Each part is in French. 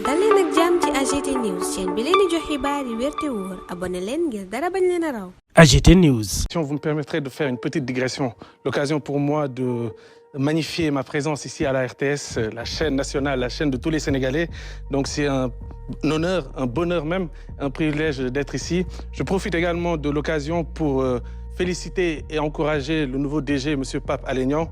dal leen ak jàmm ci AGT News chaîne bi leen di jox xibaar yi wér te wóor abonné leen ngir dara bañ leen a raw. AGT News. Si vous me permettrez de faire une petite digression, l'occasion pour moi de magnifier ma présence ici à la RTS, la chaîne nationale, la chaîne de tous les Sénégalais. Donc c'est un honneur, un bonheur même, un privilège d'être ici. Je profite également de l'occasion pour féliciter et encourager le nouveau DG, M. Pape Alé Niang,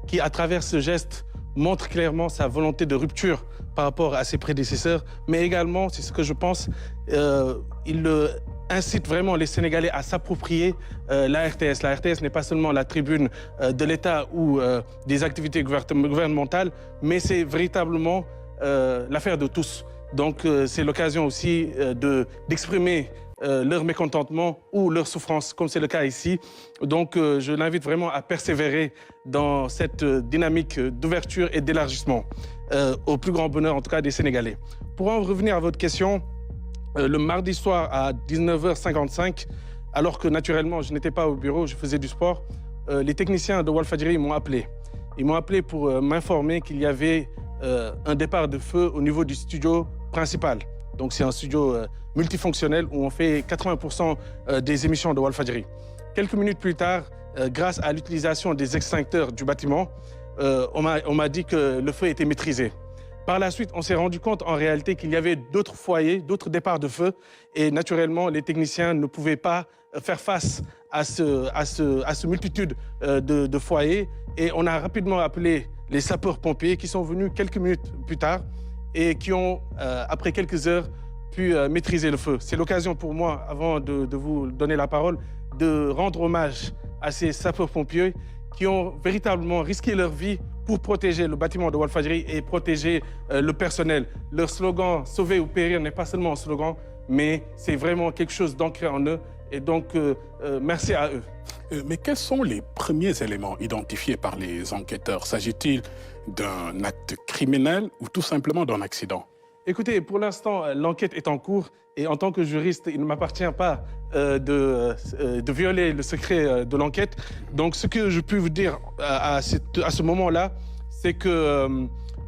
qui à travers ce geste montre clairement sa volonté de rupture par rapport à ses prédécesseurs, mais également, c'est ce que je pense, il incite vraiment les Sénégalais à s'approprier la RTS. La RTS n'est pas seulement la tribune de l'État ou des activités gouvernementales, mais c'est véritablement l'affaire de tous. Donc c'est l'occasion aussi d'exprimer leur mécontentement ou leur souffrance, comme c'est le cas ici. Donc je l'invite vraiment à persévérer dans cette dynamique d'ouverture et d'élargissement, au plus grand bonheur en tout cas des Sénégalais. Pour en revenir à votre question, le mardi soir à 19h55, alors que naturellement je n'étais pas au bureau, je faisais du sport, les techniciens de Walfadjri m'ont appelé. Ils m'ont appelé pour m'informer qu'il y avait un départ de feu au niveau du studio principal. Donc c'est un studio multifonctionnel où on fait 80% des émissions de Walfadjri. Quelques minutes plus tard, grâce à l'utilisation des extincteurs du bâtiment, on m'a dit que le feu était maîtrisé. Par la suite, on s'est rendu compte en réalité qu'il y avait d'autres foyers, d'autres départs de feu et naturellement, les techniciens ne pouvaient pas faire face à ce multitude de foyers et on a rapidement appelé les sapeurs-pompiers qui sont venus quelques minutes plus tard et qui ont, après quelques heures, pu maîtriser le feu. C'est l'occasion pour moi, avant de vous donner la parole, de rendre hommage à ces sapeurs-pompiers qui ont véritablement risqué leur vie pour protéger le bâtiment de Walfadjri et protéger le personnel. Leur slogan « Sauver ou périr » n'est pas seulement un slogan, mais c'est vraiment quelque chose d'ancré en eux. Et donc, merci à eux. Mais quels sont les premiers éléments identifiés par les enquêteurs? S'agit-il d'un acte criminel ou tout simplement d'un accident? Écoutez, pour l'instant, l'enquête est en cours et en tant que juriste, il ne m'appartient pas de violer le secret de l'enquête. Donc, ce que je peux vous dire à ce moment-là, c'est que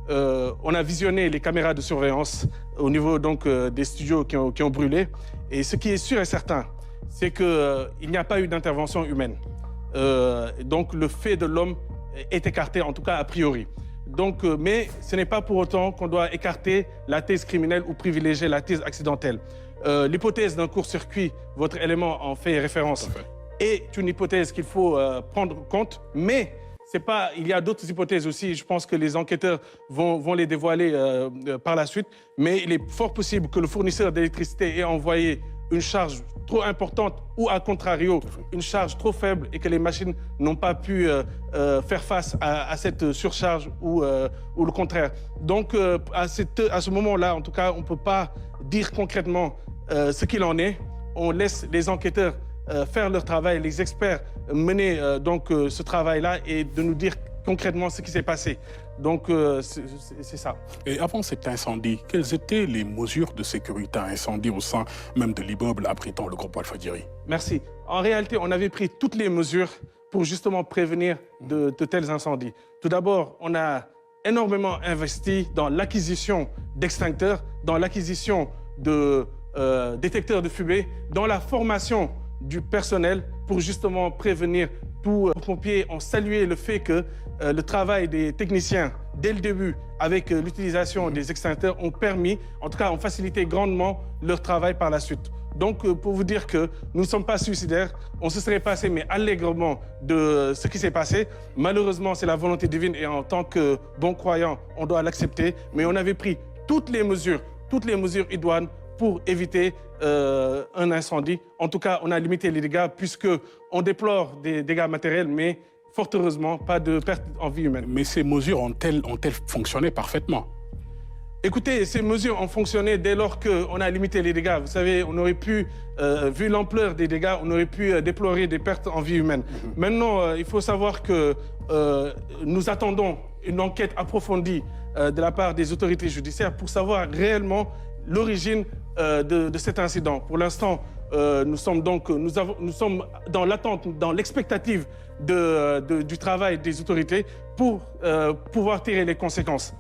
on a visionné les caméras de surveillance au niveau donc, des studios qui ont brûlé. Et ce qui est sûr et certain, c'est qu'il n'y a pas eu d'intervention humaine. Donc, le fait de l'homme est écarté, en tout cas a priori. Donc, mais ce n'est pas pour autant qu'on doit écarter la thèse criminelle ou privilégier la thèse accidentelle. L'hypothèse d'un court-circuit, votre élément en fait référence, est une hypothèse qu'il faut prendre en compte, mais il y a d'autres hypothèses aussi, je pense que les enquêteurs vont les dévoiler par la suite, mais il est fort possible que le fournisseur d'électricité ait envoyé une charge trop importante ou à contrario, une charge trop faible et que les machines n'ont pas pu faire face à cette surcharge ou le contraire. Donc à ce moment-là, en tout cas, on ne peut pas dire concrètement ce qu'il en est. On laisse les enquêteurs faire leur travail, les experts mener ce travail-là et de nous dire concrètement ce qui s'est passé. Donc, c'est ça. Et avant cet incendie, quelles étaient les mesures de sécurité à incendie au sein même de l'immeuble abritant le groupe Walfadjri? Merci. En réalité, on avait pris toutes les mesures pour justement prévenir de tels incendies. Tout d'abord, on a énormément investi dans l'acquisition d'extincteurs, dans l'acquisition de détecteurs de fumée, dans la formation du personnel pour justement prévenir tout. Les pompiers ont salué le fait que le travail des techniciens, dès le début, avec l'utilisation des extincteurs, ont permis, en tout cas, ont facilité grandement leur travail par la suite. Donc, pour vous dire que nous ne sommes pas suicidaires, on se serait passé, mais allègrement, de ce qui s'est passé. Malheureusement, c'est la volonté divine et en tant que bon croyant, on doit l'accepter. Mais on avait pris toutes les mesures idoines pour éviter un incendie. En tout cas, on a limité les dégâts puisqu'on déplore des dégâts matériels, mais fort heureusement, pas de perte en vie humaine. Mais ces mesures ont-elles fonctionné parfaitement? Écoutez, ces mesures ont fonctionné dès lors qu'on a limité les dégâts. Vous savez, on aurait pu, vu l'ampleur des dégâts, on aurait pu déplorer des pertes en vie humaine. Maintenant, il faut savoir que nous attendons une enquête approfondie de la part des autorités judiciaires pour savoir réellement l'origine de cet incident. Pour l'instant, nous sommes dans l'attente, dans l'expectative du travail des autorités pour pouvoir tirer les conséquences.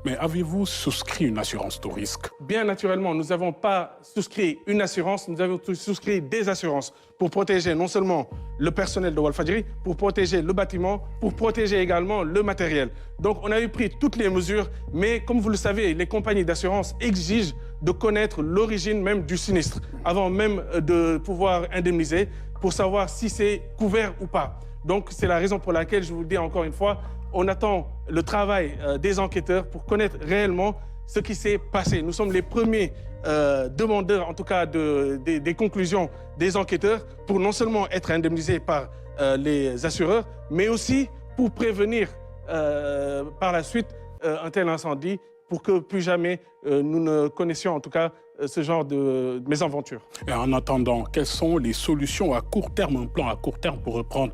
Mais avez-vous souscrit une assurance tout risque? Bien naturellement, nous n'avons pas souscrit une assurance, nous avons souscrit des assurances pour protéger non seulement le personnel de Walfadjri, pour protéger le bâtiment, pour protéger également le matériel. Donc on a eu pris toutes les mesures, mais comme vous le savez, les compagnies d'assurance exigent de connaître l'origine même du sinistre, avant même de pouvoir indemniser, pour savoir si c'est couvert ou pas. Donc c'est la raison pour laquelle, je vous le dis encore une fois, on attend le travail des enquêteurs pour connaître réellement ce qui s'est passé. Nous sommes les premiers demandeurs, en tout cas, des conclusions des enquêteurs pour non seulement être indemnisés par les assureurs, mais aussi pour prévenir par la suite un tel incendie pour que plus jamais nous ne connaissions en tout cas ce genre de mésaventures. Et en attendant, quelles sont les solutions à court terme, un plan à court terme pour reprendre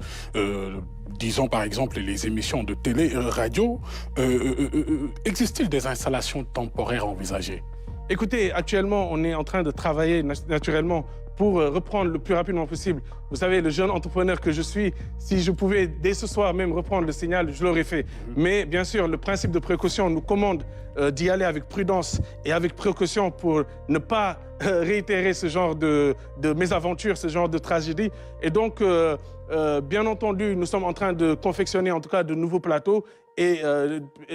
disons par exemple les émissions de télé, radio, existe-t-il des installations temporaires envisagées? Écoutez, actuellement, on est en train de travailler naturellement pour reprendre le plus rapidement possible. Vous savez, le jeune entrepreneur que je suis, si je pouvais dès ce soir même reprendre le signal, je l'aurais fait. Mais bien sûr, le principe de précaution nous commande d'y aller avec prudence et avec précaution pour ne pas réitérer ce genre de mésaventure, ce genre de tragédie. Et donc, bien entendu, nous sommes en train de confectionner en tout cas de nouveaux plateaux. Et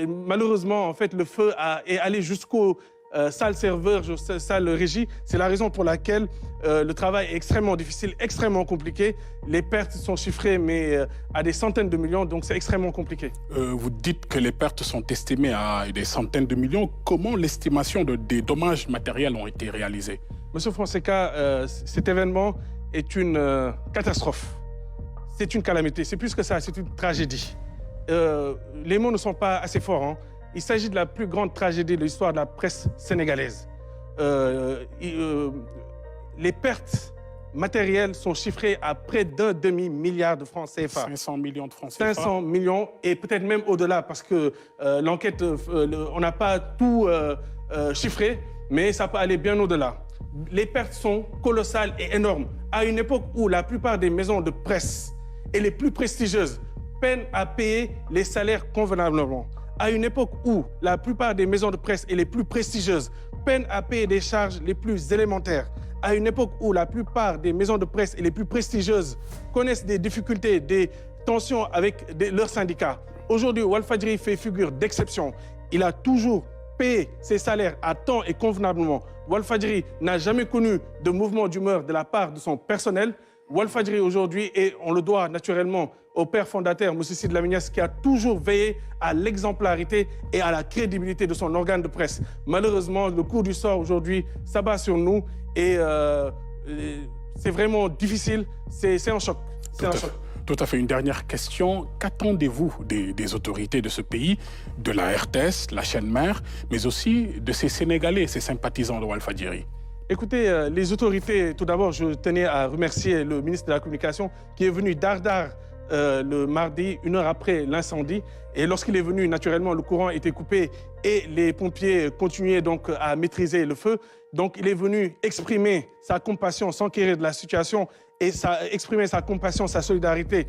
malheureusement, en fait, le feu est allé jusqu'au salle serveur, salle régie. C'est la raison pour laquelle le travail est extrêmement difficile, extrêmement compliqué. Les pertes sont chiffrées, mais à des centaines de millions, donc c'est extrêmement compliqué. Vous dites que les pertes sont estimées à des centaines de millions. Comment l'estimation des dommages matériels ont été réalisés? Monsieur Fonseca, cet événement est une catastrophe. C'est une calamité, c'est plus que ça, c'est une tragédie. Les mots ne sont pas assez forts, hein. Il s'agit de la plus grande tragédie de l'histoire de la presse sénégalaise. Les pertes matérielles sont chiffrées à près d'un demi-milliard de francs CFA. 500 millions de francs CFA. 500 millions et peut-être même au-delà parce que l'enquête, on n'a pas tout chiffré, mais ça peut aller bien au-delà. Les pertes sont colossales et énormes. À une époque où la plupart des maisons de presse et les plus prestigieuses peinent à payer les salaires convenablement. À une époque où la plupart des maisons de presse et les plus prestigieuses peinent à payer des charges les plus élémentaires, à une époque où la plupart des maisons de presse et les plus prestigieuses connaissent des difficultés, des tensions avec leurs syndicats. Aujourd'hui, Walfadjri fait figure d'exception. Il a toujours payé ses salaires à temps et convenablement. Walfadjri n'a jamais connu de mouvement d'humeur de la part de son personnel. Walfadjri aujourd'hui, et on le doit naturellement au père fondateur, M. Sidy Lamine Niasse, qui a toujours veillé à l'exemplarité et à la crédibilité de son organe de presse. Malheureusement, le coup du sort aujourd'hui s'abat sur nous et c'est vraiment difficile, c'est un choc. Tout à fait. Une dernière question. Qu'attendez-vous des autorités de ce pays, de la RTS, la chaîne mère, mais aussi de ces Sénégalais, ces sympathisants de Walfadjri? Écoutez, les autorités, tout d'abord, je tenais à remercier le ministre de la Communication qui est venu d'Ardar le mardi, 1 heure après l'incendie. Et lorsqu'il est venu, naturellement, le courant était coupé et les pompiers continuaient donc à maîtriser le feu. Donc, il est venu exprimer sa compassion, s'enquérir de la situation et exprimer sa compassion, sa solidarité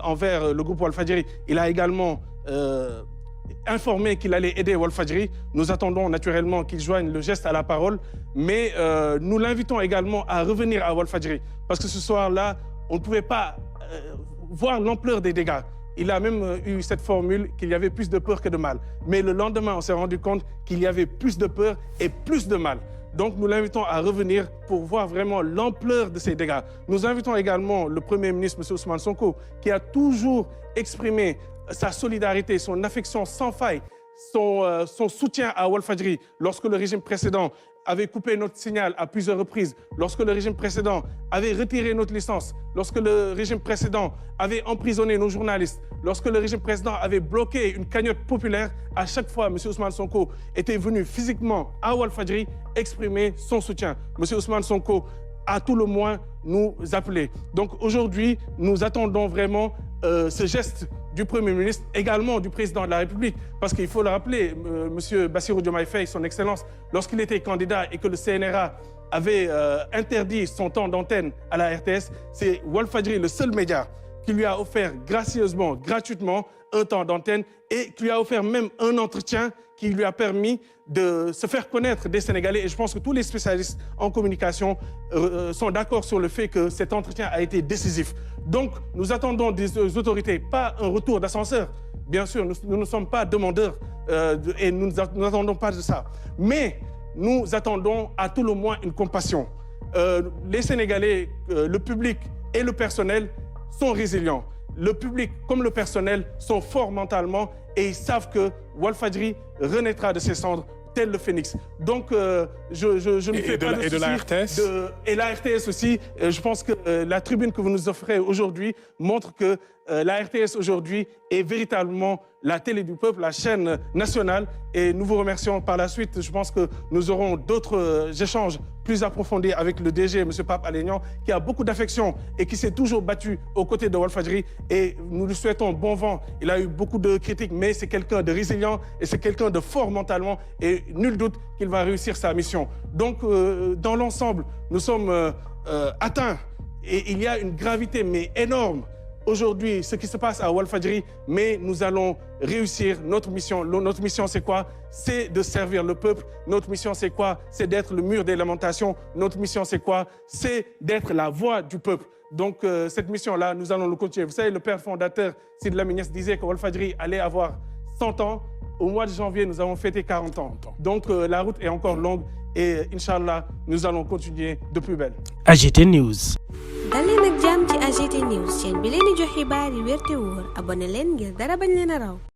envers le groupe Walfadjri. Il a également informé qu'il allait aider Walfadjri. Nous attendons naturellement qu'il joigne le geste à la parole, mais nous l'invitons également à revenir à Walfadjri parce que ce soir-là, on ne pouvait pas voir l'ampleur des dégâts. Il a même eu cette formule qu'il y avait plus de peur que de mal. Mais le lendemain, on s'est rendu compte qu'il y avait plus de peur et plus de mal. Donc nous l'invitons à revenir pour voir vraiment l'ampleur de ces dégâts. Nous invitons également le Premier ministre, M. Ousmane Sonko, qui a toujours exprimé sa solidarité, son affection sans faille, son soutien à Walfadjri lorsque le régime précédent avait coupé notre signal à plusieurs reprises, lorsque le régime précédent avait retiré notre licence, lorsque le régime précédent avait emprisonné nos journalistes, lorsque le régime précédent avait bloqué une cagnotte populaire, à chaque fois, M. Ousmane Sonko était venu physiquement à Walfadjri exprimer son soutien. M. Ousmane Sonko, à tout le moins, nous appeler. Donc aujourd'hui, nous attendons vraiment ce geste du Premier ministre, également du Président de la République. Parce qu'il faut le rappeler, M. Bassirou Diomaye Faye, son Excellence, lorsqu'il était candidat et que le CNRA avait interdit son temps d'antenne à la RTS, c'est Walfadjri, le seul média, qui lui a offert gracieusement, gratuitement, un temps d'antenne et qui lui a offert même un entretien qui lui a permis de se faire connaître des Sénégalais. Et je pense que tous les spécialistes en communication sont d'accord sur le fait que cet entretien a été décisif. Donc, nous attendons des autorités, pas un retour d'ascenseur. Bien sûr, nous ne sommes pas demandeurs et nous n'attendons pas de ça. Mais nous attendons à tout le moins une compassion. Les Sénégalais, le public et le personnel sont résilients. Le public comme le personnel sont forts mentalement et ils savent que Walfadjri renaîtra de ses cendres tel le phénix. Donc, je ne fais pas de soucis. Et de la RTS Et la RTS aussi. Je pense que la tribune que vous nous offrez aujourd'hui montre que la RTS aujourd'hui est véritablement la télé du peuple, la chaîne nationale. Et nous vous remercions par la suite. Je pense que nous aurons d'autres échanges plus approfondis avec le DG, M. Pape Alé Niang, qui a beaucoup d'affection et qui s'est toujours battu aux côtés de Walfadjri. Et nous lui souhaitons bon vent. Il a eu beaucoup de critiques, mais c'est quelqu'un de résilient et c'est quelqu'un de fort mentalement. Et nul doute qu'il va réussir sa mission. Donc, dans l'ensemble, nous sommes atteints. Et il y a une gravité, mais énorme, aujourd'hui, ce qui se passe à Walfadjri, mais nous allons réussir notre mission. Notre mission, c'est quoi? C'est de servir le peuple. Notre mission, c'est quoi? C'est d'être le mur des lamentations. Notre mission, c'est quoi? C'est d'être la voix du peuple. Donc, cette mission-là, nous allons le continuer. Vous savez, le père fondateur, Sidy Lamine Niasse, disait que Walfadjri allait avoir 100 ans. Au mois de janvier, nous avons fêté 40 ans. Donc, la route est encore longue et, Inch'Allah, nous allons continuer de plus belle. AGT News. dal leen ak jàmm ci AGT News chaîne bi leen di jox xibaar yi wér te wóor abonné leen ngir dara bañ leen a raw